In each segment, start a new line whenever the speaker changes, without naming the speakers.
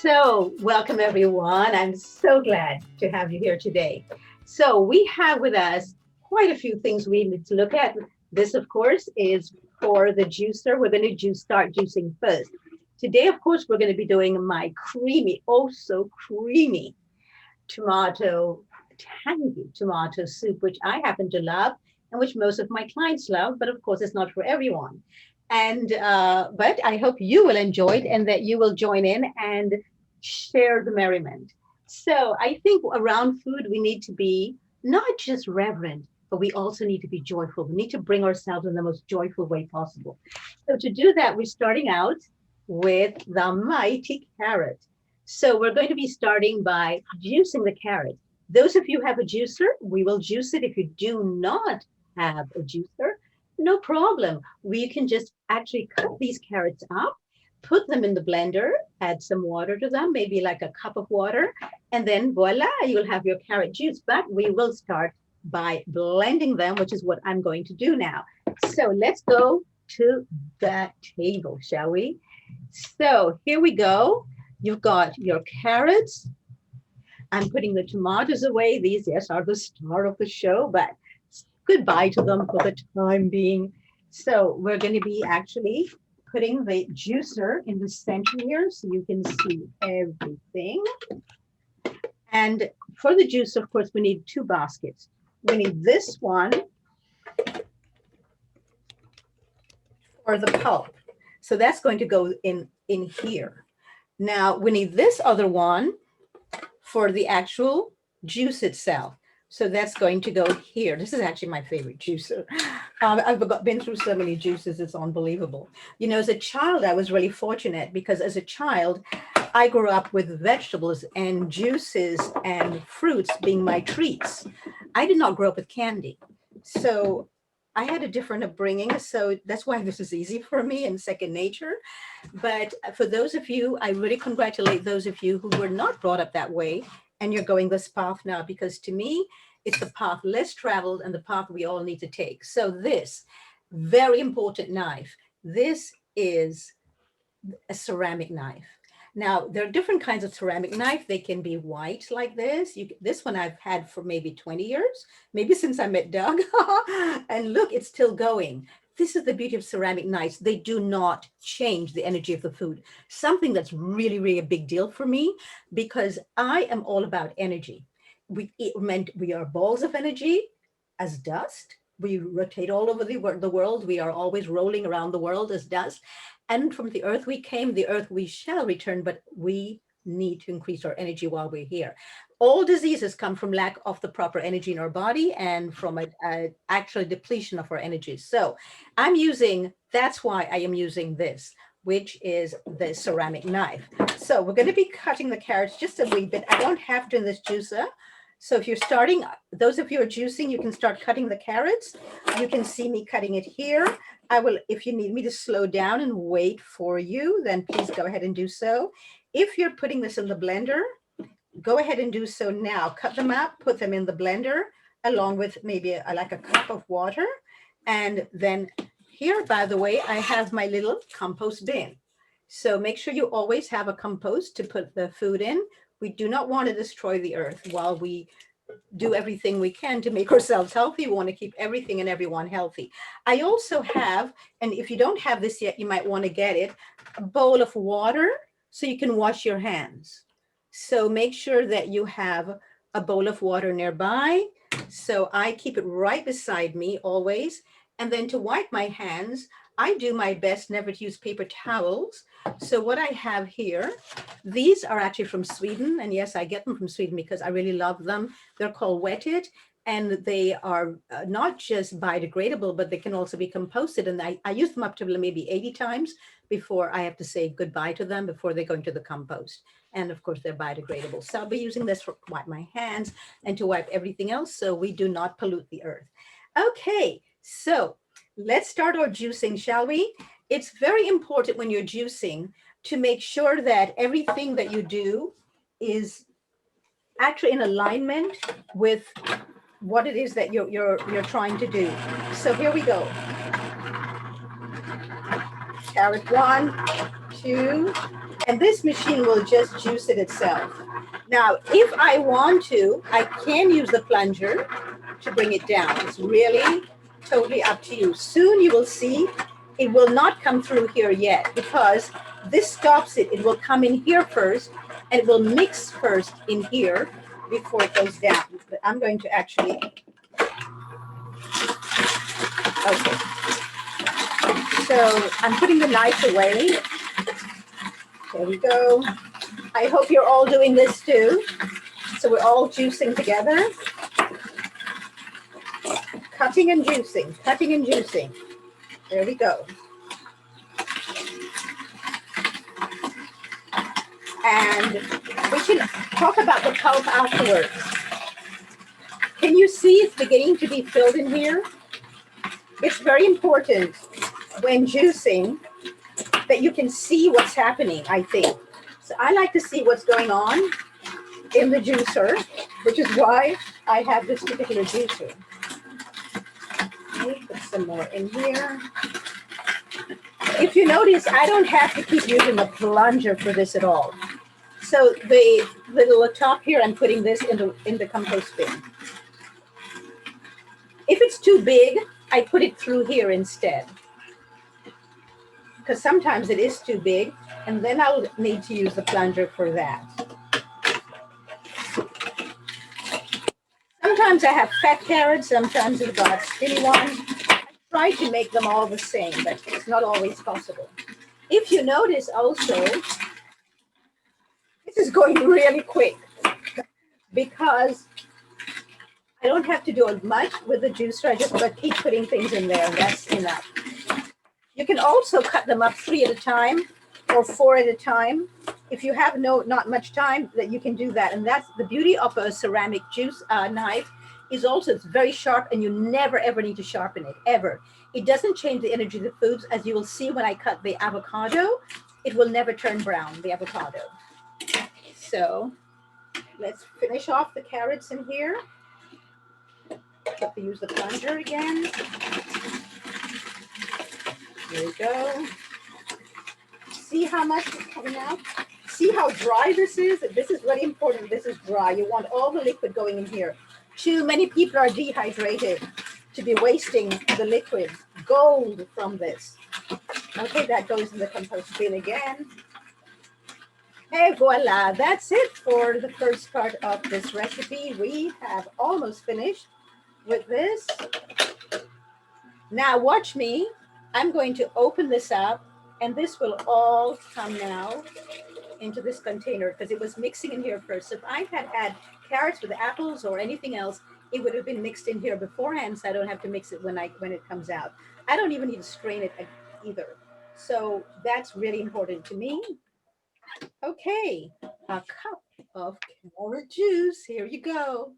So, welcome everyone. I'm so glad to have you here today. So, we have with us quite a few things we need to look at. This, of course, is for the juicer. We're going to start juicing first. Today, of course, we're going to be doing my creamy, oh so creamy tomato, tangy tomato soup, which I happen to love and which most of my clients love, but of course, it's not for everyone. And but I hope you will enjoy it and that you will join in and share the merriment. So I think around food we need to be not just reverent, but we also need to be joyful. We need to bring ourselves in the most joyful way possible. So to do that, we're starting out with the mighty carrot. So we're going to be starting by juicing the carrot. Those of you who have a juicer, we will juice it. If you do not have a juicer, no problem. We can just actually cut these carrots up, put them in the blender, add some water to them, maybe like a cup of water, and then voila, you'll have your carrot juice. But we will start by blending them, which is what I'm going to do now. So let's go to the table, shall we? So here we go. You've got your carrots. I'm putting the tomatoes away. These, yes, are the star of the show, but goodbye to them for the time being. So we're going to be actually putting the juicer in the center here so you can see everything. And for the juice, of course, we need two baskets. We need this one for the pulp. So that's going to go in here. Now we need this other one for the actual juice itself. So that's going to go here. This is actually my favorite juicer. I've been through so many juices, it's unbelievable. You know, as a child, I was really fortunate because as a child, I grew up with vegetables and juices and fruits being my treats. I did not grow up with candy. So I had a different upbringing. So that's why this is easy for me and second nature. But for those of you, I really congratulate those of you who were not brought up that way and you're going this path now, because to me, it's the path less traveled and the path we all need to take. So this very important knife, this is a ceramic knife. Now, there are different kinds of ceramic knife. They can be white like this. This one I've had for maybe 20 years, maybe since I met Doug. And look, it's still going. This is the beauty of ceramic knives. They do not change the energy of the food. Something that's really, really a big deal for me because I am all about energy. We are balls of energy as dust. We rotate all over the world. We are always rolling around the world as dust. And from the earth we came, the earth we shall return, but we need to increase our energy while we're here. All diseases come from lack of the proper energy in our body and from an actual depletion of our energy. So that's why I am using this, which is the ceramic knife. So we're going to be cutting the carrots just a wee bit. I don't have to in this juicer. So if you're starting, those of you who are juicing, you can start cutting the carrots. You can see me cutting it here. I will, if you need me to slow down and wait for you, then please go ahead and do so. If you're putting this in the blender, go ahead and do so now. Cut them up, put them in the blender, along with maybe like a cup of water. And then here, by the way, I have my little compost bin. So make sure you always have a compost to put the food in. We do not want to destroy the earth while we do everything we can to make ourselves healthy. We want to keep everything and everyone healthy. I also have, and if you don't have this yet, you might want to get it, a bowl of water so you can wash your hands. So make sure that you have a bowl of water nearby. So I keep it right beside me always. And then to wipe my hands, I do my best never to use paper towels. So what I have here, these are actually from Sweden. And yes, I get them from Sweden because I really love them. They're called Wetted. And they are not just biodegradable, but they can also be composted. And I use them up to maybe 80 times before I have to say goodbye to them before they go into the compost. And of course, they're biodegradable. So I'll be using this to wipe my hands and to wipe everything else so we do not pollute the earth. Okay, so let's start our juicing, shall we? It's very important when you're juicing to make sure that everything that you do is actually in alignment with what it is that you're trying to do. So here we go. Carrot 1, 2, and this machine will just juice it itself. Now, if I want to, I can use the plunger to bring it down. It's really totally up to you. Soon you will see it will not come through here yet because this stops it. It will come in here first and it will mix first in here before it goes down. But I'm going to actually, okay. So I'm putting the knife away. There we go. I hope you're all doing this too. So we're all juicing together. Cutting and juicing, cutting and juicing. There we go. And we can talk about the pulp afterwards. Can you see it's beginning to be filled in here? It's very important when juicing that you can see what's happening, I think. So I like to see what's going on in the juicer, which is why I have this particular juicer. Let me put some more in here. If you notice, I don't have to keep using the plunger for this at all. So the little top here, I'm putting this in the compost bin. If it's too big, I put it through here instead. Because sometimes it is too big, and then I'll need to use the plunger for that. Sometimes I have fat carrots, sometimes I've got skinny ones. I try to make them all the same, but it's not always possible. If you notice also, this is going really quick because I don't have to do as much with the juicer. I just keep putting things in there, and that's enough. You can also cut them up 3 at a time or 4 at a time. If you have not much time, that you can do that. And that's the beauty of a ceramic juice knife is also it's very sharp, and you never ever need to sharpen it, ever. It doesn't change the energy of the foods. As you will see when I cut the avocado, it will never turn brown, the avocado. So let's finish off the carrots in here. Have to use the plunger again. There we go. See how much is coming out? See how dry this is? This is really important. This is dry. You want all the liquid going in here. Too many people are dehydrated to be wasting the liquid. Gold from this. Okay, that goes in the compost bin again. Et voila, that's it for the first part of this recipe. We have almost finished with this. Now watch me. I'm going to open this up, and this will all come now into this container because it was mixing in here first. So if I had had carrots with apples or anything else, it would have been mixed in here beforehand, so I don't have to mix it when it comes out. I don't even need to strain it either. So that's really important to me. Okay, a cup of carrot juice. Here you go.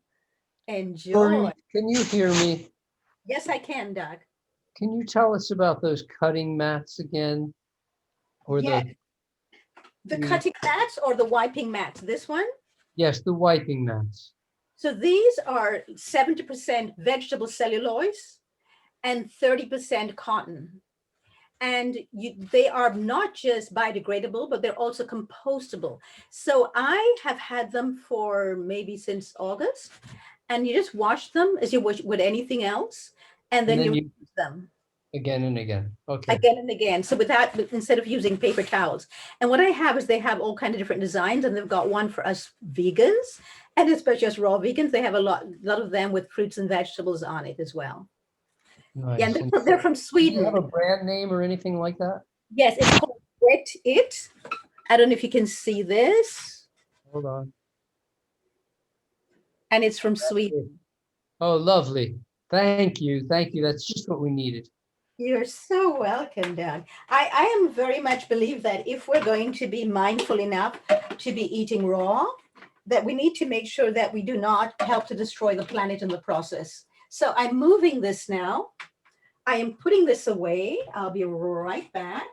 Enjoy.
Doreet, can you hear me?
Yes, I can, Doug.
Can you tell us about those cutting mats again? Or
Yes. The cutting mats or the wiping mats? This one?
Yes, the wiping mats.
So these are 70% vegetable cellulose and 30% cotton. And they are not just biodegradable, but they're also compostable. So I have had them for maybe since August, and you just wash them as you would anything else, and then you use them
again and again. Okay.
Again and again. So instead of using paper towels. And what I have is they have all kinds of different designs, and they've got one for us vegans, and especially us raw vegans. They have a lot of them with fruits and vegetables on it as well.
Nice.
Yeah, and they're from Sweden.
Do you have a brand name or anything like that?
Yes, it's called Wet It. I don't know if you can see this.
Hold on.
And it's from Sweden.
Oh, lovely. Thank you. Thank you. That's just what we needed.
You're so welcome, Doug. I am very much believe that if we're going to be mindful enough to be eating raw, that we need to make sure that we do not help to destroy the planet in the process. So I'm moving this now. I am putting this away. I'll be right back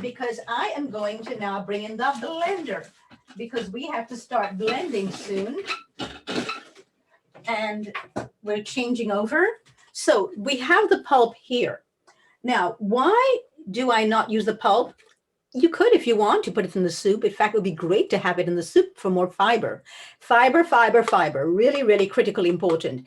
because I am going to now bring in the blender because we have to start blending soon. And we're changing over. So we have the pulp here. Now, why do I not use the pulp? You could, if you want to, put it in the soup. In fact, it would be great to have it in the soup for more fiber. Fiber, fiber, fiber. Really, really critically important.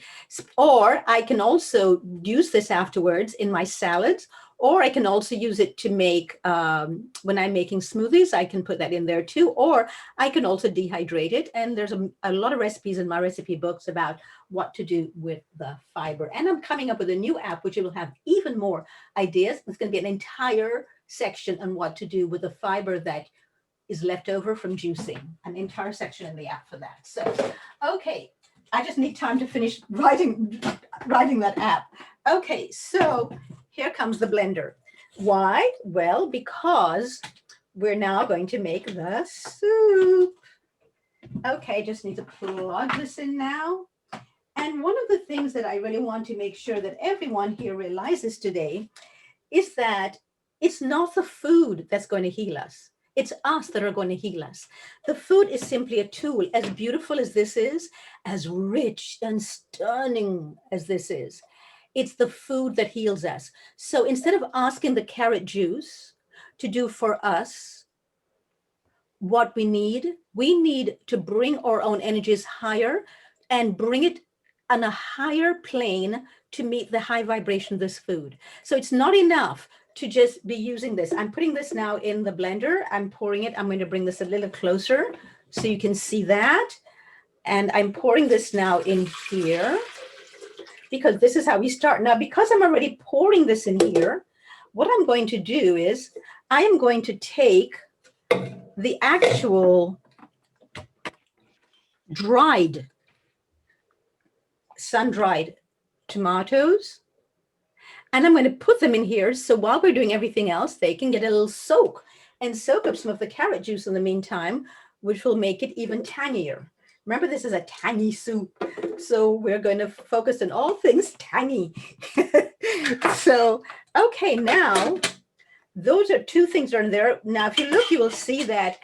Or I can also use this afterwards in my salads, or I can also use it to make, when I'm making smoothies, I can put that in there too. Or I can also dehydrate it. And there's a lot of recipes in my recipe books about what to do with the fiber. And I'm coming up with a new app, which will have even more ideas. It's going to be an entire section on what to do with the fiber that is left over from juicing, an entire section in the app for that. So, okay, I just need time to finish writing that app. Okay, so here comes the blender. Why? Well, because we're now going to make the soup. Okay, just need to plug this in now. And one of the things that I really want to make sure that everyone here realizes today is that it's not the food that's going to heal us. It's us that are going to heal us. The food is simply a tool. As beautiful as this is, as rich and stunning as this is, it's the food that heals us. So instead of asking the carrot juice to do for us what we need to bring our own energies higher and bring it on a higher plane to meet the high vibration of this food. So it's not enough to just be using this. I'm putting this now in the blender. I'm pouring it. I'm going to bring this a little closer so you can see that. And I'm pouring this now in here because this is how we start. Now, because I'm already pouring this in here, what I'm going to do is I am going to take the actual dried, sun-dried tomatoes, and I'm going to put them in here so while we're doing everything else, they can get a little soak and soak up some of the carrot juice in the meantime, which will make it even tangier. Remember, this is a tangy soup, so we're going to focus on all things tangy. So, okay, now those are two things that are in there. Now, if you look, you will see that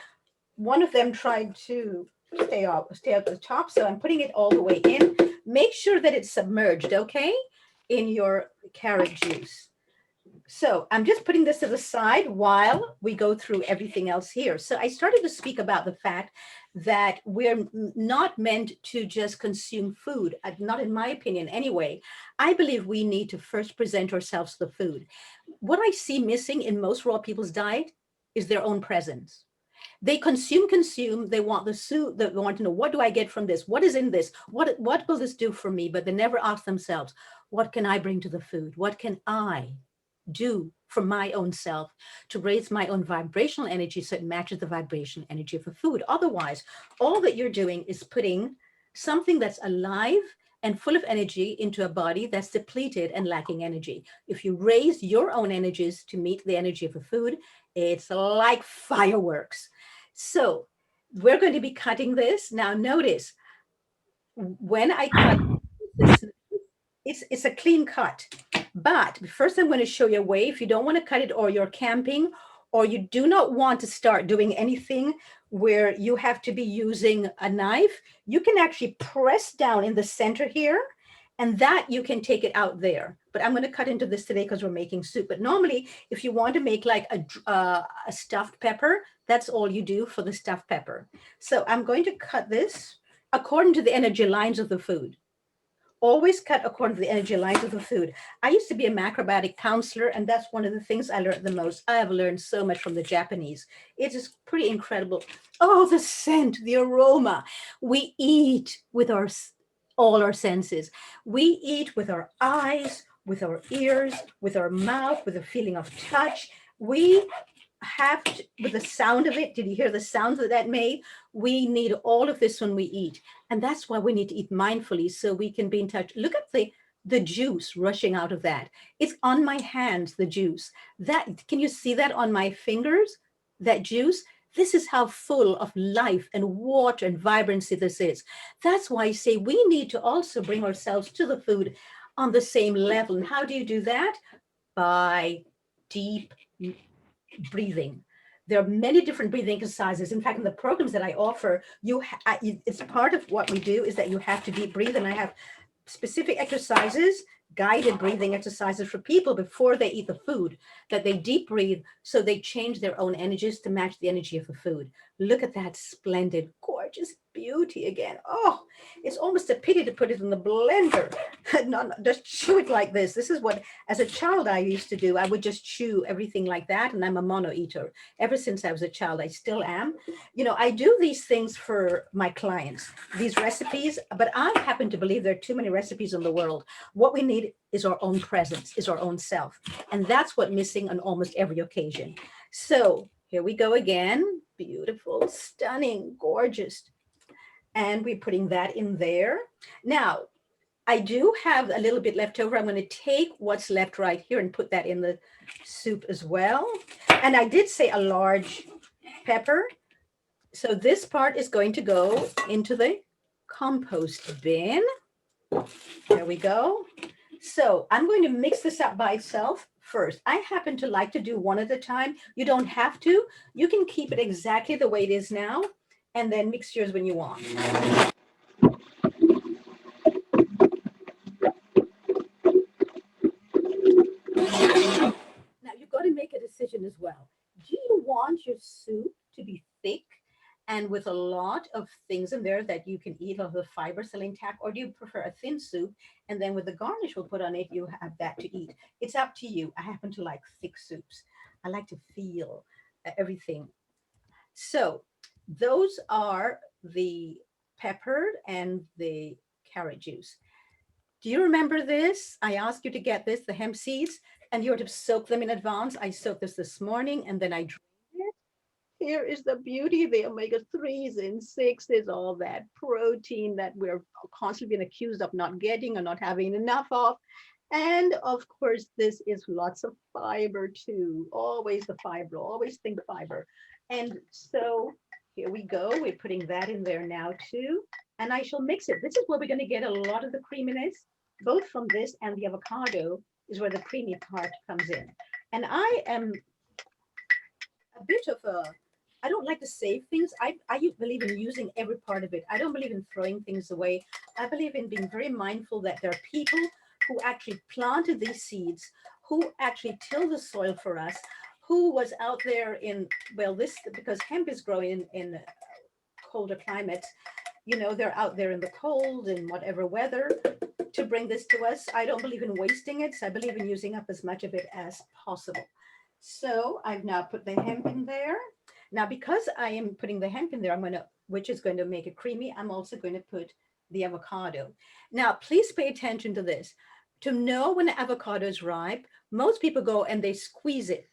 one of them tried to stay up the top. So I'm putting it all the way in. Make sure that it's submerged, okay, in your carrot juice. So I'm just putting this to the side while we go through everything else here. So I started to speak about the fact that we're not meant to just consume food, not in my opinion anyway. I believe we need to first present ourselves to the food. What I see missing in most raw people's diet is their own presence. They consume, they want the soup, they want to know, what do I get from this? What is in this? What will this do for me? But they never ask themselves, what can I bring to the food? What can I do for my own self to raise my own vibrational energy so it matches the vibrational energy of the food? Otherwise, all that you're doing is putting something that's alive and full of energy into a body that's depleted and lacking energy. If you raise your own energies to meet the energy of the food, it's like fireworks. So we're going to be cutting this. Now notice, when I cut this, it's a clean cut. But first I'm going to show you a way. If you don't want to cut it, or you're camping, or you do not want to start doing anything where you have to be using a knife, you can actually press down in the center here, and that you can take it out there. But I'm going to cut into this today because we're making soup. But normally, if you want to make like a stuffed pepper, that's all you do for the stuffed pepper. So I'm going to cut this according to the energy lines of the food. Always cut according to the energy lines of the food. I used to be a macrobiotic counselor, and that's one of the things I learned the most. I have learned so much from the Japanese. It is pretty incredible. Oh, the scent, the aroma. We eat with all our senses. We eat with our eyes, with our ears, with our mouth, with a feeling of touch. We have to, with the sound of it. Did you hear the sounds that made? We need all of this when we eat. And that's why we need to eat mindfully so we can be in touch. Look at the juice rushing out of that. It's on my hands, the juice. That, can you see that on my fingers? That juice? This is how full of life and water and vibrancy this is. That's why I say we need to also bring ourselves to the food on the same level. And how do you do that? By deep breathing. There are many different breathing exercises. In fact, in the programs that I offer, it's part of what we do is that you have to deep breathe. And I have specific exercises, guided breathing exercises for people before they eat the food, that they deep breathe so they change their own energies to match the energy of the food. Look at that splendid, gorgeous beauty again. Oh, it's almost a pity to put it in the blender, not just chew it like this. This is what, as a child, I used to do. I would just chew everything like that, and I'm a mono eater. Ever since I was a child, I still am. I do these things for my clients, these recipes, but I happen to believe there are too many recipes in the world. What we need is our own presence, is our own self. And that's what missing on almost every occasion. So here we go again. Beautiful, stunning, gorgeous. And we're putting that in there. Now, I do have a little bit left over. I'm going to take what's left right here and put that in the soup as well. And I did say a large pepper. So this part is going to go into the compost bin. There we go. So I'm going to mix this up by itself first. I happen to like to do one at a time. You don't have to. You can keep it exactly the way it is now and then mix yours when you want. Now you've got to make a decision as well. Do you want your soup to be thick and with a lot of things in there that you can eat, of the fiber still intact, or do you prefer a thin soup and then with the garnish we'll put on it, you have that to eat? It's up to you. I happen to like thick soups. I like to feel everything. So those are the pepper and the carrot juice. Do you remember this? I asked you to get this, the hemp seeds, and you were to soak them in advance. I soaked this morning and then I drained it. Here is the beauty, the omega 3s and 6s, all that protein that we're constantly being accused of not getting or not having enough of. And of course, this is lots of fiber too. Always the fiber, always think fiber. And so here we go. We're putting that in there now too. And I shall mix it. This is where we're going to get a lot of the creaminess, both from this and the avocado is where the creamy part comes in. And I am a bit of a, I don't like to save things. I believe in using every part of it. I don't believe in throwing things away. I believe in being very mindful that there are people who actually planted these seeds, who actually tilled the soil for us, who was out there in, well, this, because hemp is growing in colder climates, they're out there in the cold and whatever weather to bring this to us. I don't believe in wasting it. So I believe in using up as much of it as possible. So I've now put the hemp in there. Now, because I am putting the hemp in there, which is going to make it creamy, I'm also going to put the avocado. Now, please pay attention to this. To know when the avocado is ripe, most people go and they squeeze it.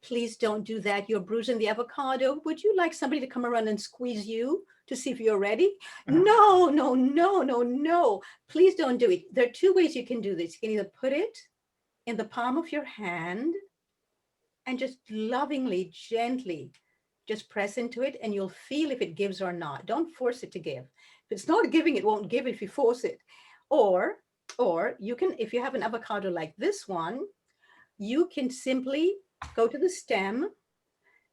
Please don't do that. You're bruising the avocado. Would you like somebody to come around and squeeze you to see if you're ready? No, no, no, no, no. Please don't do it. There are two ways you can do this. You can either put it in the palm of your hand and just lovingly, gently, just press into it and you'll feel if it gives or not. Don't force it to give. If it's not giving, it won't give if you force it. Or you can, if you have an avocado like this one, you can simply go to the stem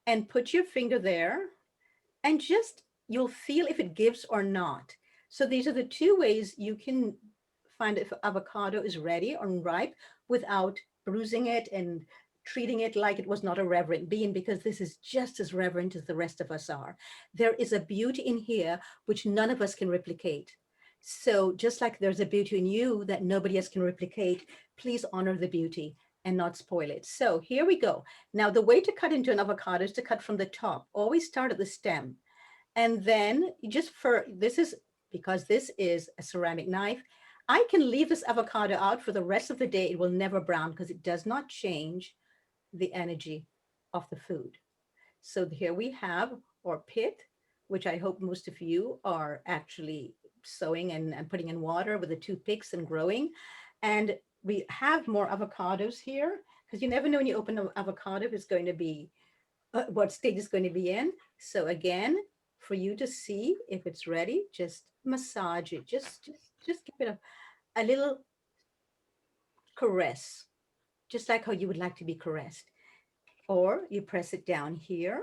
and put your finger there and just, you'll feel if it gives or not. So these are the two ways you can find if avocado is ready or ripe without bruising it and treating it like it was not a reverent being, because this is just as reverent as the rest of us are. There is a beauty in here which none of us can replicate. So just like there's a beauty in you that nobody else can replicate, please honor the beauty and not spoil it. So here we go. Now the way to cut into an avocado is to cut from the top. Always start at the stem. And then you just, this is, because this is a ceramic knife, I can leave this avocado out for the rest of the day. It will never brown because it does not change the energy of the food. So here we have our pit, which I hope most of you are actually sowing and putting in water with the toothpicks and growing. And we have more avocados here because you never know when you open an avocado if it's going to be, what stage it's going to be in. So again, for you to see if it's ready, just massage it. Just give it a little caress, just like how you would like to be caressed. Or you press it down here.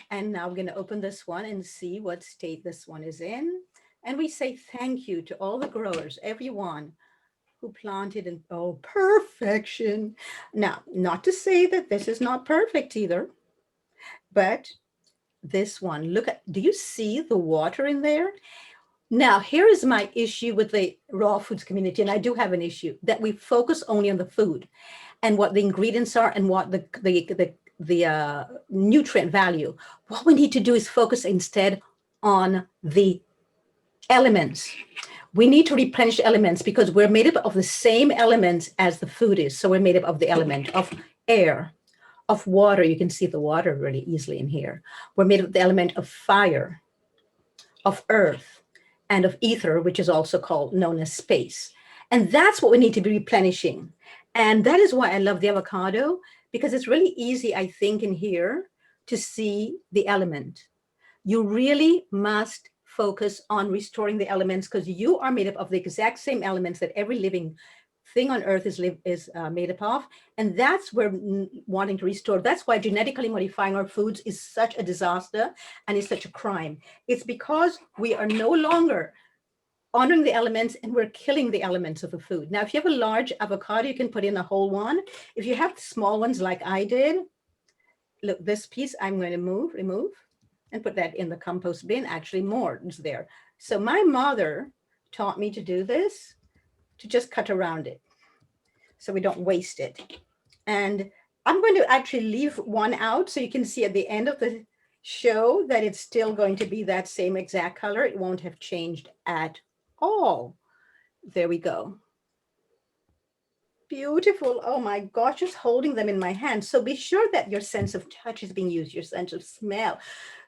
And now we're going to open this one and see what state this one is in. And we say thank you to all the growers, everyone who planted and oh, perfection. Now, not to say that this is not perfect either, but this one, look at, do you see the water in there? Now, here is my issue with the raw foods community, and I do have an issue that we focus only on the food and what the ingredients are and what the nutrient value. What we need to do is focus instead on the elements. We need to replenish elements because we're made up of the same elements as the food is. So we're made up of the element of air, of water. You can see the water really easily in here. We're made of the element of fire, of earth, and of ether, which is also called known as space. And that's what we need to be replenishing. And that is why I love the avocado, because it's really easy, I think, in here to see the element. You really must focus on restoring the elements because you are made up of the exact same elements that every living thing on earth is made up of. And that's where wanting to restore. That's why genetically modifying our foods is such a disaster and is such a crime. It's because we are no longer honoring the elements and we're killing the elements of the food. Now, if you have a large avocado, you can put in a whole one. If you have small ones like I did, look, this piece I'm going to remove and put that in the compost bin. Actually, more is there. So my mother taught me to do this, to just cut around it so we don't waste it. And I'm going to actually leave one out so you can see at the end of the show that it's still going to be that same exact color. It won't have changed at all. There we go. Beautiful. Oh my gosh, just holding them in my hand. So be sure that your sense of touch is being used, your sense of smell,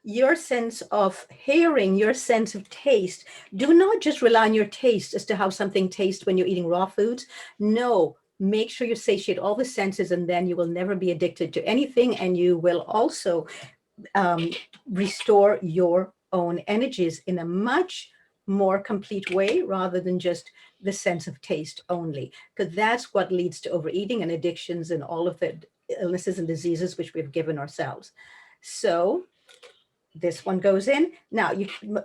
your sense of hearing, your sense of taste. Do not just rely on your taste as to how something tastes when you're eating raw foods. No, make sure you satiate all the senses and then you will never be addicted to anything. And you will also restore your own energies in a much more complete way rather than just the sense of taste only, because that's what leads to overeating and addictions and all of the illnesses and diseases which we've given ourselves. So this one goes in. Now,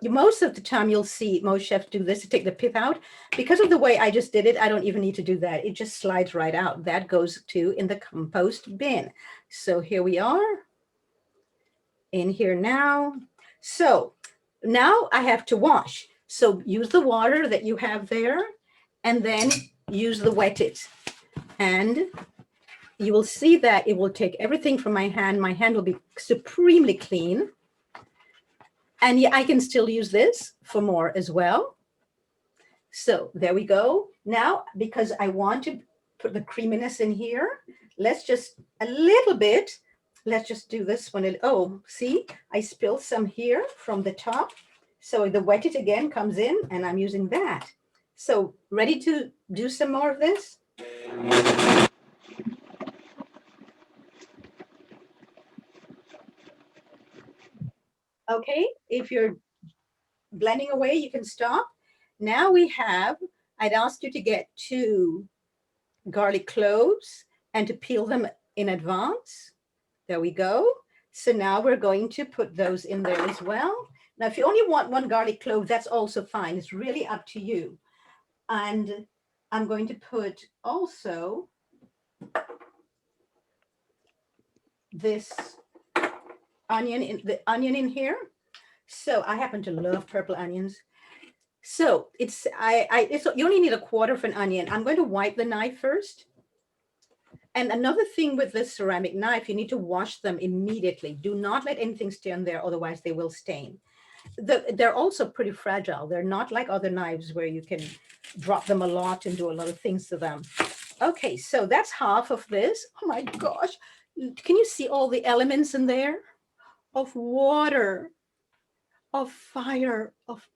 most of the time you'll see most chefs do this to take the pith out. Because of the way I just did it, I don't even need to do that. It just slides right out. That goes to in the compost bin. So here we are in here now. So now I have to wash. So use the water that you have there and then use the wet it. And you will see that it will take everything from my hand. My hand will be supremely clean. And I can still use this for more as well. So there we go. Now, because I want to put the creaminess in here, let's just a little bit. Let's just do this one. Oh, see, I spilled some here from the top. So the wet it again comes in and I'm using that. So ready to do some more of this? Okay, if you're blending away, you can stop. Now we have, I'd ask you to get 2 garlic cloves and to peel them in advance. There we go. So now we're going to put those in there as well. Now, if you only want 1 garlic clove, that's also fine. It's really up to you. And I'm going to put also this onion in here. So I happen to love purple onions. So it's you only need 1/4 of an onion. I'm going to wipe the knife first. And another thing with this ceramic knife, you need to wash them immediately. Do not let anything stay on there, otherwise they will stain. They're also pretty fragile. They're not like other knives where you can drop them a lot and do a lot of things to them. Okay, so that's half of this. Oh my gosh. Can you see all the elements in there? Of water, of fire, of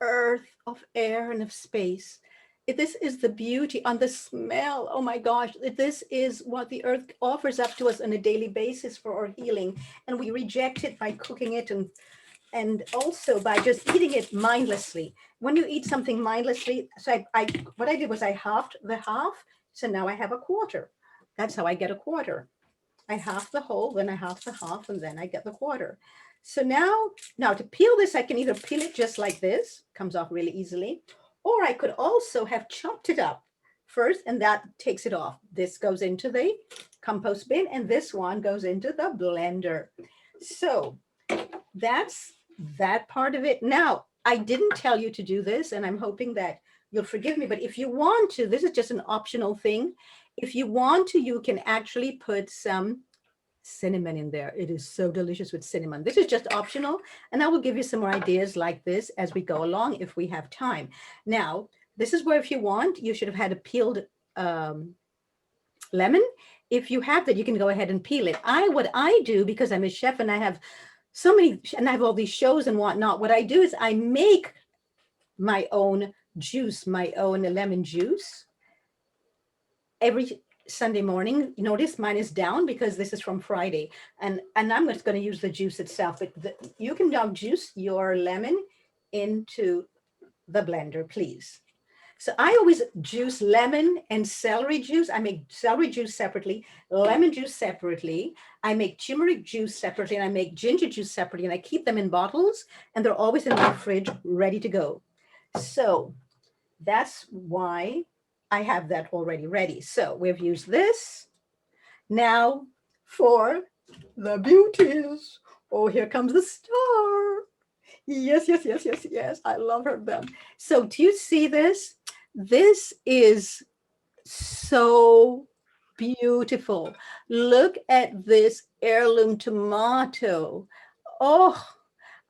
earth, of air, and of space. This is the beauty on the smell. Oh my gosh, this is what the earth offers up to us on a daily basis for our healing. And we reject it by cooking it and also by just eating it mindlessly. When you eat something mindlessly, so what I did was I halved the half. So now I have 1/4. That's how I get 1/4. I half the whole, then I half the half, and then I get the quarter. So now to peel this, I can either peel it just like this, comes off really easily, or I could also have chopped it up first, and that takes it off. This goes into the compost bin, and this one goes into the blender. So that's that part of it. Now, I didn't tell you to do this, and I'm hoping that you'll forgive me, but if you want to, this is just an optional thing. If you want to, you can actually put some cinnamon in there. It is so delicious with cinnamon. This is just optional, and I will give you some more ideas like this as we go along if we have time. Now, this is where if you want, you should have had a peeled lemon. If you have that, you can go ahead and peel it. What I do, because I'm a chef and I have so many, and I have all these shows and whatnot, what I do is I make my own juice, my own lemon juice every Sunday morning. You notice mine is down because this is from Friday, and I'm just going to use the juice itself. But you can now juice your lemon into the blender, please. So I always juice lemon and celery juice. I make celery juice separately, lemon juice separately. I make turmeric juice separately, and I make ginger juice separately, and I keep them in bottles, and they're always in my fridge ready to go. So that's why I have that already ready. So we've used this. Now for the beauties. Oh, here comes the star. Yes, yes, yes, yes, yes. I love her then. So do you see this? This is so beautiful. Look at this heirloom tomato. Oh,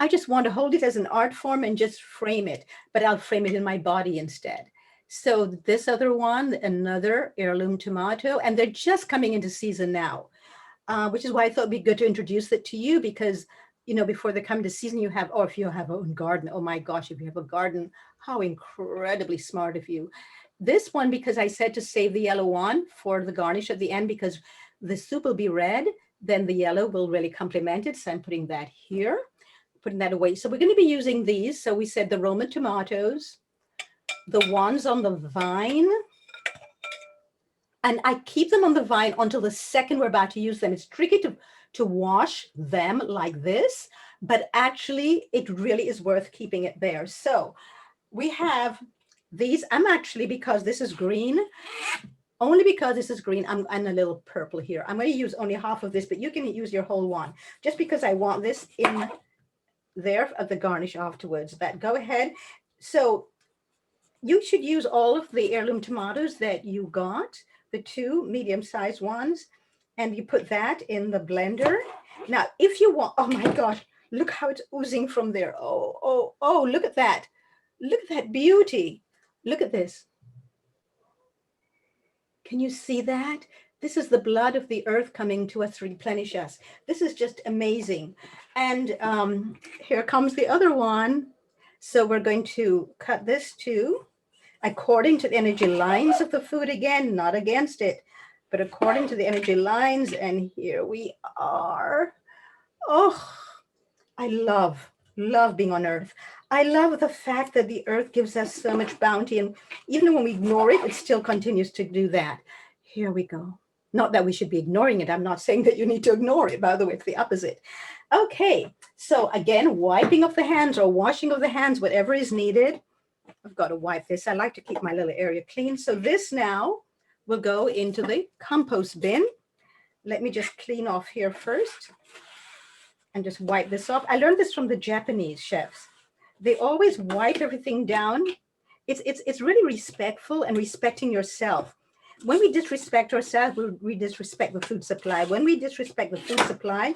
I just want to hold it as an art form and just frame it, but I'll frame it in my body instead. So this other one, another heirloom tomato, and they're just coming into season now, which is why I thought it'd be good to introduce it to you because, you know, before they come to season, you have, or if you have a own garden, oh my gosh, if you have a garden, how incredibly smart of you. This one, because I said to save the yellow one for the garnish at the end, because the soup will be red, then the yellow will really complement it. So I'm putting that here, putting that away. So we're going to be using these. So we said the Roma tomatoes, the ones on the vine, and I keep them on the vine until the second we're about to use them. It's tricky to wash them like this, but actually it really is worth keeping it there. So we have these. I'm actually, because this is green, only because this is green, I'm a little purple here. I'm going to use only half of this, but you can use your whole one just because I want this in there of the garnish afterwards. But go ahead. So you should use all of the heirloom tomatoes that you got, the two medium-sized ones, and you put that in the blender. Now, if you want, oh my gosh, look how it's oozing from there. Oh, oh, oh, look at that. Look at that beauty. Look at this. Can you see that? This is the blood of the earth coming to us to replenish us. This is just amazing. And here comes the other one. So we're going to cut this too, according to the energy lines of the food again, not against it, but according to the energy lines. And here we are. Oh, I love being on earth. I love the fact that the earth gives us so much bounty. And even when we ignore it, it still continues to do that. Here we go. Not that we should be ignoring it. I'm not saying that you need to ignore it. By the way, it's the opposite. Okay. So again, wiping of the hands or washing of the hands, whatever is needed. I've got to wipe this. I like to keep my little area clean. So this now will go into the compost bin. Let me just clean off here first and just wipe this off. I learned this from the Japanese chefs. They always wipe everything down. It's really respectful and respecting yourself. When we disrespect ourselves, we disrespect the food supply. When we disrespect the food supply,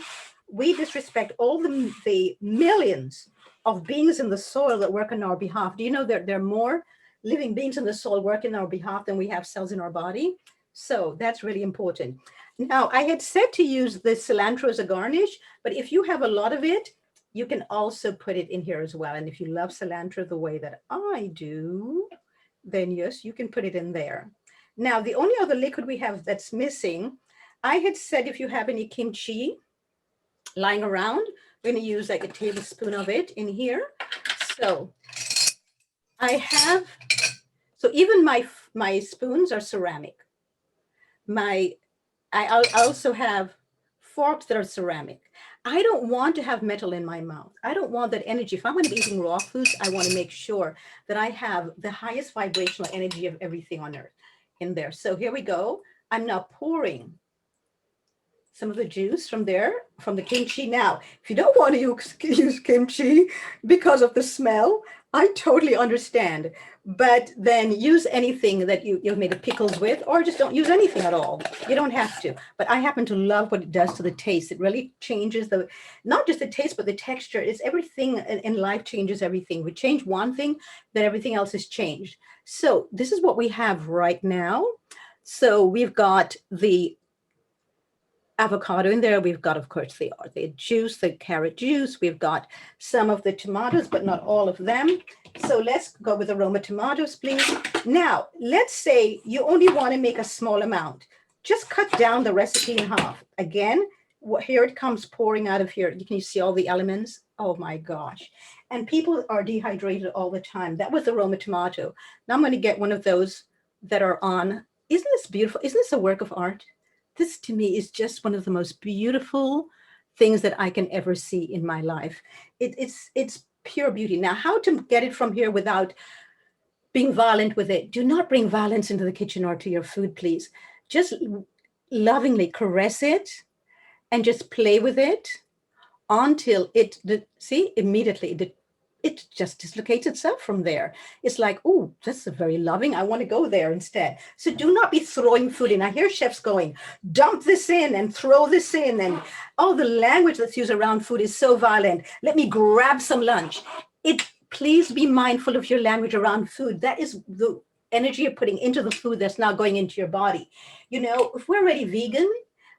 we disrespect all the millions of beings in the soil that work on our behalf. Do you know that there are more living beings in the soil working on our behalf than we have cells in our body? So that's really important. Now, I had said to use the cilantro as a garnish, but if you have a lot of it, you can also put it in here as well. And if you love cilantro the way that I do, then yes, you can put it in there. Now, the only other liquid we have that's missing, I had said if you have any kimchi lying around, we're going to use like a tablespoon of it in here. So I have, so even my spoons are ceramic. I also have forks that are ceramic. I don't want to have metal in my mouth. I don't want that energy. If I'm going to be eating raw foods, I want to make sure that I have the highest vibrational energy of everything on earth in there. So here we go. I'm now pouring some of the juice from there, from the kimchi. Now, if you don't want to use kimchi because of the smell, I totally understand. But then use anything that you've made pickles with, or just don't use anything at all. You don't have to. But I happen to love what it does to the taste. It really changes the, not just the taste, but the texture. It's everything in life changes everything. We change one thing, then everything else is changed. So this is what we have right now. So we've got the avocado in there. We've got, of course, the juice, the carrot juice. We've got some of the tomatoes, but not all of them. So let's go with the Roma tomatoes, please. Now, let's say you only want to make a small amount. Just cut down the recipe in half. Again, here it comes pouring out of here. Can you see all the elements? Oh my gosh. And people are dehydrated all the time. That was the Roma tomato. Now I'm going to get one of those that are on. Isn't this beautiful? Isn't this a work of art? This to me is just one of the most beautiful things that I can ever see in my life. It's pure beauty. Now, how to get it from here without being violent with it? Do not bring violence into the kitchen or to your food, please. Just lovingly caress it and just play with it until see, immediately it just dislocates itself from there. It's like, oh, that's a very loving. I want to go there instead. So do not be throwing food in. I hear chefs going, dump this in and throw this in. And all the language that's used around food is so violent. Let me grab some lunch. Please be mindful of your language around food. That is the energy you're putting into the food that's now going into your body. You know, if we're already vegan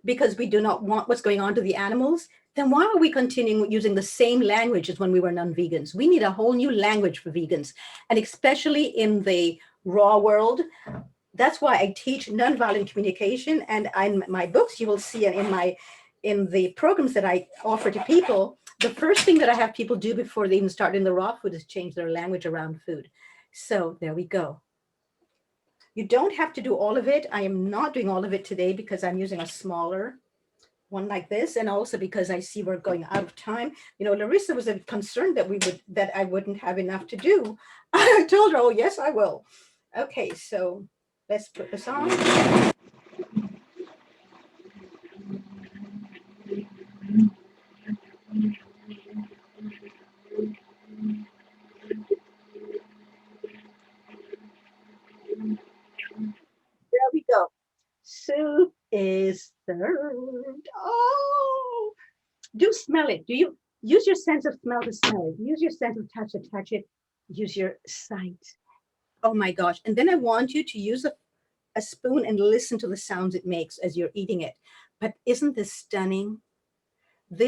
because we do not want what's going on to the animals, then why are we continuing using the same language as when we were non-vegans? We need a whole new language for vegans, and especially in the raw world. That's why I teach nonviolent communication, and in my books, you will see in the programs that I offer to people, the first thing that I have people do before they even start in the raw food is change their language around food. So there we go. You don't have to do all of it. I am not doing all of it today because I'm using a smaller one like this, and also because I see we're going out of time. You know, Larissa was concerned that I wouldn't have enough to do. I told her, oh yes, I will. Okay, so let's put this on. There we go. Soup is served. Oh, do smell it. Do you use your sense of smell to smell it? Use your sense of touch to touch it. Use your sight. Oh my gosh. And then I want you to use a spoon and listen to the sounds it makes as you're eating it. But isn't this stunning?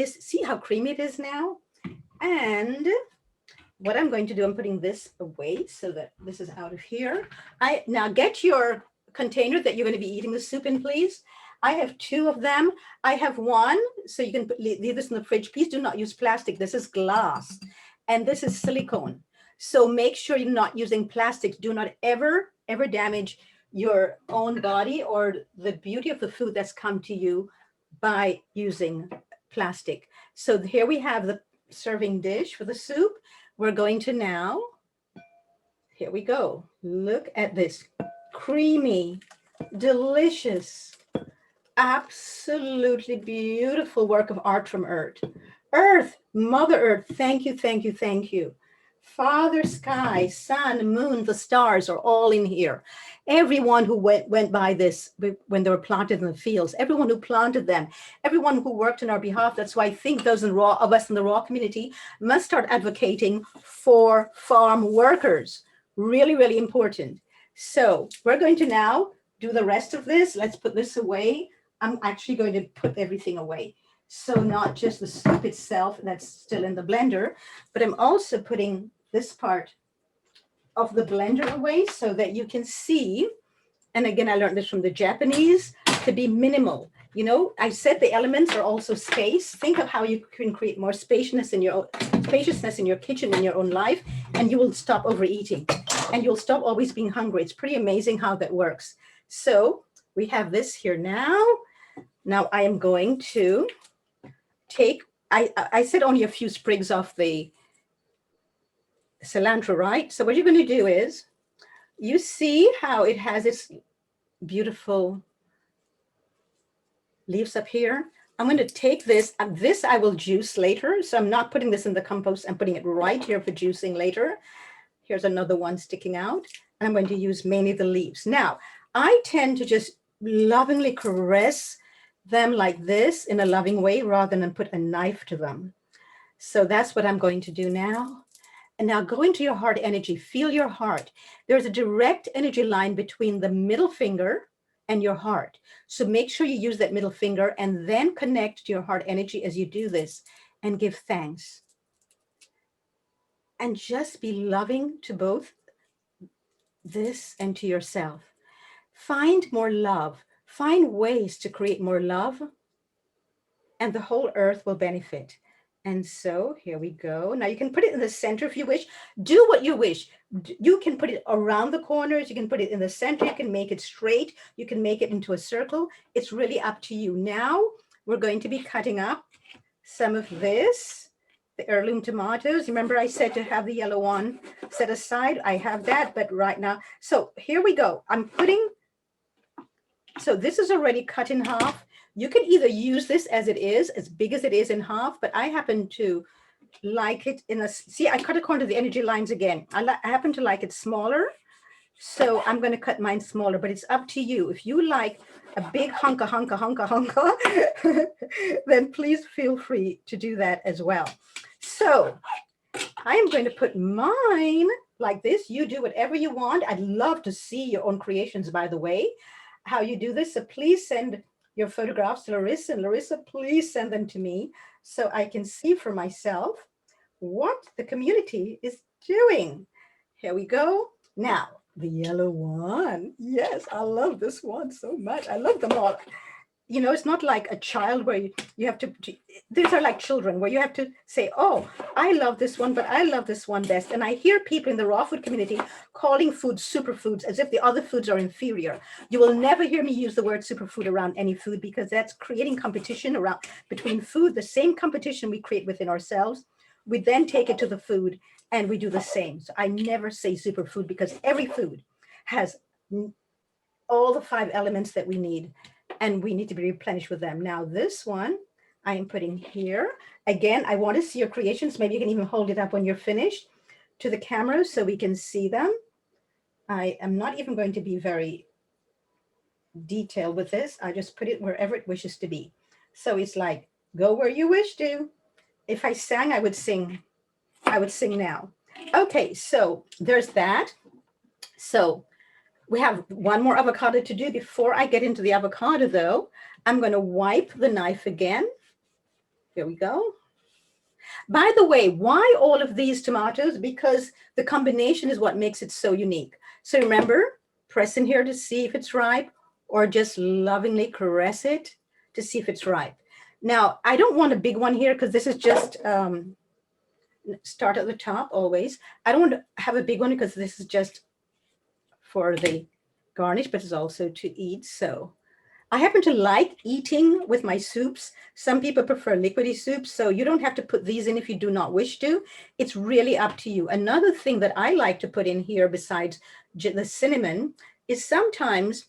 See how creamy it is now? And what I'm going to do, I'm putting this away so that this is out of here. Now get your container that you're going to be eating the soup in, please. I have 2 of them. I have one, so you can leave this in the fridge. Please do not use plastic. This is glass, and this is silicone. So make sure you're not using plastic. Do not ever damage your own body or the beauty of the food that's come to you by using plastic. So here we have the serving dish for the soup. We're going to now, here we go. Look at this creamy, delicious, absolutely beautiful work of art from Earth. Earth, Mother Earth, thank you, thank you, thank you. Father Sky, Sun, Moon, the stars are all in here. Everyone who went by this when they were planted in the fields, everyone who planted them, everyone who worked on our behalf. That's why I think those of us in the raw community must start advocating for farm workers. Really, really important. So we're going to now do the rest of this. Let's put this away. I'm actually going to put everything away. So not just the soup itself that's still in the blender, but I'm also putting this part of the blender away so that you can see. And again, I learned this from the Japanese, to be minimal. You know, I said the elements are also space. Think of how you can create more spaciousness in your kitchen, in your own life, and you will stop overeating and you'll stop always being hungry. It's pretty amazing how that works. So we have this here now. Now I am going to take, I said only a few sprigs of the cilantro, right? So what you're going to do is, you see how it has its beautiful leaves up here? I'm going to take this, and this I will juice later. So I'm not putting this in the compost. I'm putting it right here for juicing later. Here's another one sticking out. And I'm going to use mainly the leaves. Now, I tend to just lovingly caress them like this in a loving way rather than put a knife to them. So that's what I'm going to do now. And now go into your heart energy. Feel your heart. There's a direct energy line between the middle finger and your heart. So make sure you use that middle finger and then connect to your heart energy as you do this and give thanks. And just be loving to both this and to yourself. Find more love. Find ways to create more love, and the whole earth will benefit. And so here we go. Now you can put it in the center if you wish. Do what you wish. You can put it around the corners. You can put it in the center. You can make it straight. You can make it into a circle. It's really up to you. Now we're going to be cutting up some of this, the heirloom tomatoes. Remember I said to have the yellow one set aside. I have that, but right now. So here we go. I'm putting, so this is already cut in half. You can either use this as it is, as big as it is in half, but I happen to like it in a, see, I cut according to the energy lines again. I happen to like it smaller. So I'm going to cut mine smaller, but it's up to you. If you like a big hunka, then please feel free to do that as well. So I am going to put mine like this. You do whatever you want. I'd love to see your own creations, by the way, how you do this. So please send your photographs to Larissa, and Larissa, please send them to me so I can see for myself what the community is doing. Here we go. Now, the yellow one. Yes, I love this one so much. I love them all. You know, it's not like a child where you have to, these are like children where you have to say, oh, I love this one, but I love this one best. And I hear people in the raw food community calling food superfoods as if the other foods are inferior. You will never hear me use the word superfood around any food because that's creating competition around between food, the same competition we create within ourselves. We then take it to the food and we do the same. So I never say superfood because every food has all the 5 elements that we need, and we need to be replenished with them. Now this one I am putting here. Again, I want to see your creations. Maybe you can even hold it up when you're finished to the camera so we can see them. I am not even going to be very detailed with this. I just put it wherever it wishes to be. So it's like, go where you wish to. If I sang, I would sing. I would sing now. Okay, so there's that. So we have one more avocado to do. Before I get into the avocado, though, I'm going to wipe the knife again. Here we go. By the way, why all of these tomatoes? Because the combination is what makes it so unique. So remember, press in here to see if it's ripe, or just lovingly caress it to see if it's ripe. Now, I don't want a big one here because this is just start at the top always. I don't want to have a big one because this is just for the garnish, but it's also to eat. So I happen to like eating with my soups. Some people prefer liquidy soups, so you don't have to put these in if you do not wish to. It's really up to you. Another thing that I like to put in here besides the cinnamon is sometimes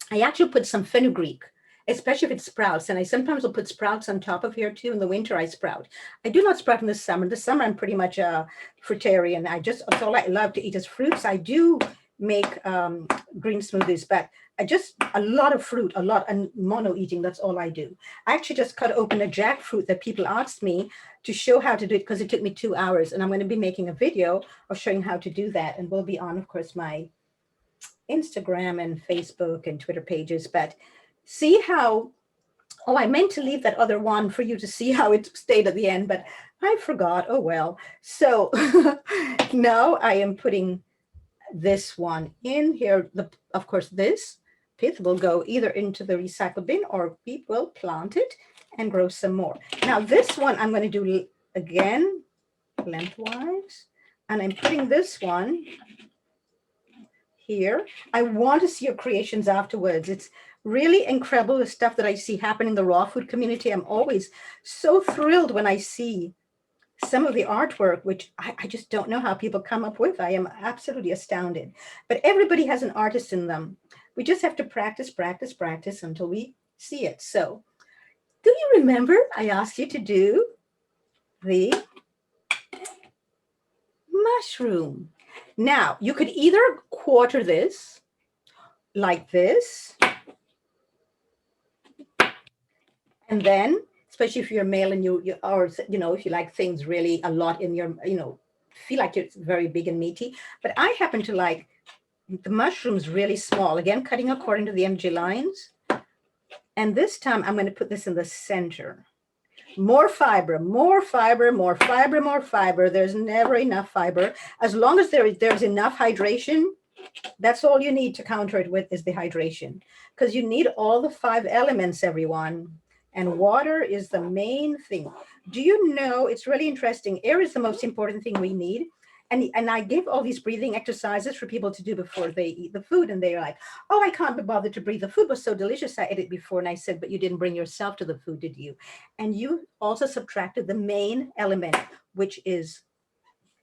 I actually put some fenugreek, especially if it sprouts. And I sometimes will put sprouts on top of here too. In the winter, I sprout. I do not sprout in the summer. The summer, I'm pretty much a fruitarian. That's all I love to eat is fruits. I do make green smoothies, but I just, a lot of fruit, a lot, and mono eating, that's all I do. I actually just cut open a jackfruit that people asked me to show how to do it because it took me 2 hours. And I'm going to be making a video of showing how to do that. And we'll be on, of course, my Instagram and Facebook and Twitter pages. But see how, oh, I meant to leave that other one for you to see how it stayed at the end, but I forgot. Oh, well. So now I am putting this one in here. Of course, this pith will go either into the recycle bin or we will plant it and grow some more. Now this one I'm going to do again lengthwise, and I'm putting this one here. I want to see your creations afterwards. It's really incredible stuff that I see happen in the raw food community. I'm always so thrilled when I see some of the artwork, which I just don't know how people come up with. I am absolutely astounded. But everybody has an artist in them. We just have to practice, practice, practice until we see it. So, do you remember I asked you to do the mushroom? Now, you could either quarter this like this, and then, especially if you're male and you or if you like things really a lot in your, feel like it's very big and meaty. But I happen to like the mushrooms really small, again, cutting according to the energy lines. And this time I'm going to put this in the center. More fiber, more fiber, more fiber, more fiber. There's never enough fiber. As long as there's enough hydration, that's all you need to counter it with is the hydration. Because you need all the 5 elements, everyone. And water is the main thing. Do you know, it's really interesting. Air is the most important thing we need. And I give all these breathing exercises for people to do before they eat the food. And they're like, oh, I can't be bothered to breathe. The food was so delicious. I ate it before. And I said, but you didn't bring yourself to the food, did you? And you also subtracted the main element, which is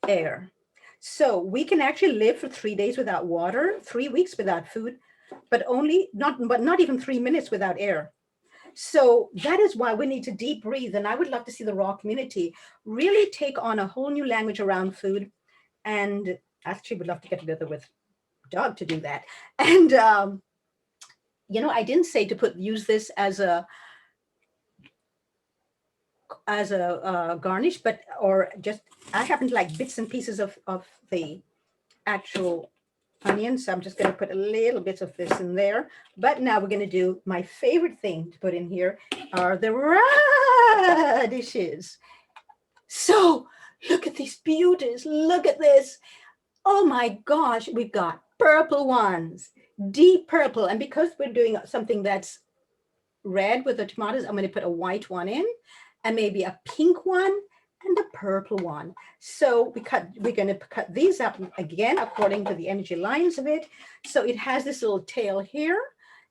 air. So we can actually live for 3 days without water, 3 weeks without food, but not even 3 minutes without air. So that is why we need to deep breathe. And I would love to see the raw community really take on a whole new language around food. And actually would love to get together with Doug to do that. And I didn't say to use this as a garnish, but or just I happen to like bits and pieces of the actual onion, so I'm just going to put a little bit of this in there. But now we're going to do my favorite thing to put in here are the radishes. So look at these beauties. Look at this. Oh my gosh, we've got purple ones, deep purple. And because we're doing something that's red with the tomatoes, I'm going to put a white one in and maybe a pink one and a purple one. So we're going to cut these up again according to the energy lines of it. So it has this little tail here,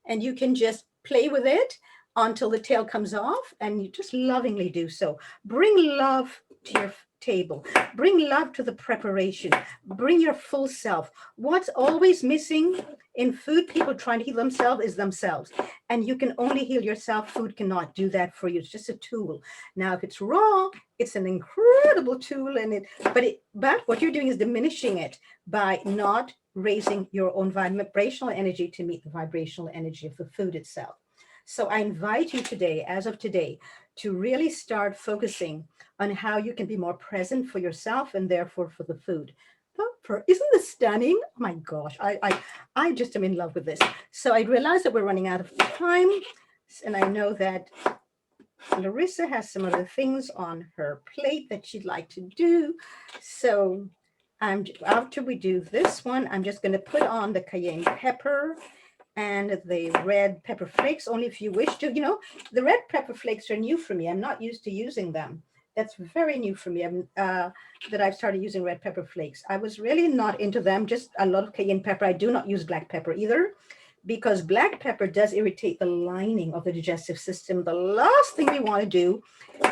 and you can just play with it until the tail comes off, and you just lovingly do so. Bring love to your table. Bring love to the preparation. Bring your full self. What's always missing in food, people trying to heal themselves, is themselves. And you can only heal yourself. Food cannot do that for you. It's just a tool. Now, if it's raw, it's an incredible tool, but what you're doing is diminishing it by not raising your own vibrational energy to meet the vibrational energy of the food itself. So I invite you today, as of today, to really start focusing on how you can be more present for yourself and therefore for the food. Isn't this stunning? Oh my gosh, I just am in love with this. So I realize that we're running out of time, and I know that Larissa has some other things on her plate that she'd like to do. So after we do this one, I'm just going to put on the cayenne pepper and the red pepper flakes, only if you wish to. The red pepper flakes are new for me. I'm not used to using them. That's very new for me, that I've started using red pepper flakes. I was really not into them, just a lot of cayenne pepper. I do not use black pepper either, because black pepper does irritate the lining of the digestive system. The last thing we want to do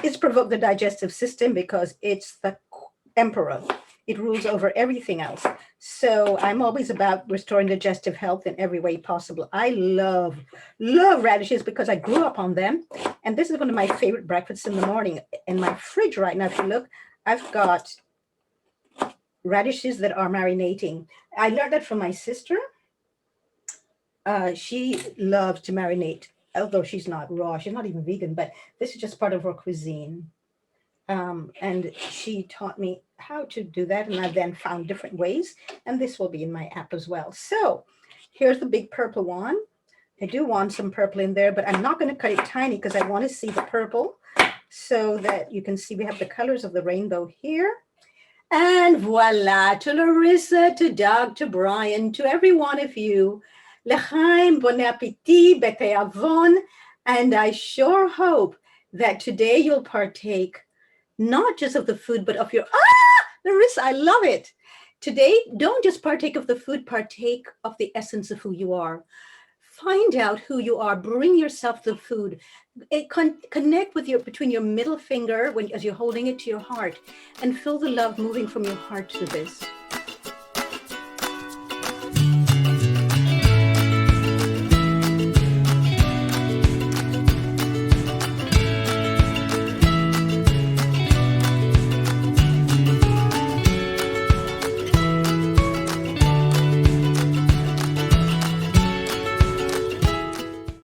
is provoke the digestive system, because it's the emperor. It rules over everything else. So I'm always about restoring digestive health in every way possible. I love radishes because I grew up on them. And this is one of my favorite breakfasts in the morning. In my fridge right now, if you look, I've got radishes that are marinating. I learned that from my sister. She loves to marinate, although she's not raw. She's not even vegan, but this is just part of her cuisine. And she taught me how to do that, and I then found different ways, and this will be in my app as well. So here's the big purple one. I do want some purple in there, but I'm not going to cut it tiny because I want to see the purple, so that you can see we have the colors of the rainbow here. And voila, to Larissa, to Doug, to Brian, to every one of you, l'chaim, bon appetit, beteyavon, and I sure hope that today you'll partake not just of the food, but of your, Larissa, I love it. Today, don't just partake of the food, partake of the essence of who you are. find out who you are. Bring yourself the food. Connect with between your middle finger as you're holding it to your heart, and feel the love moving from your heart to this.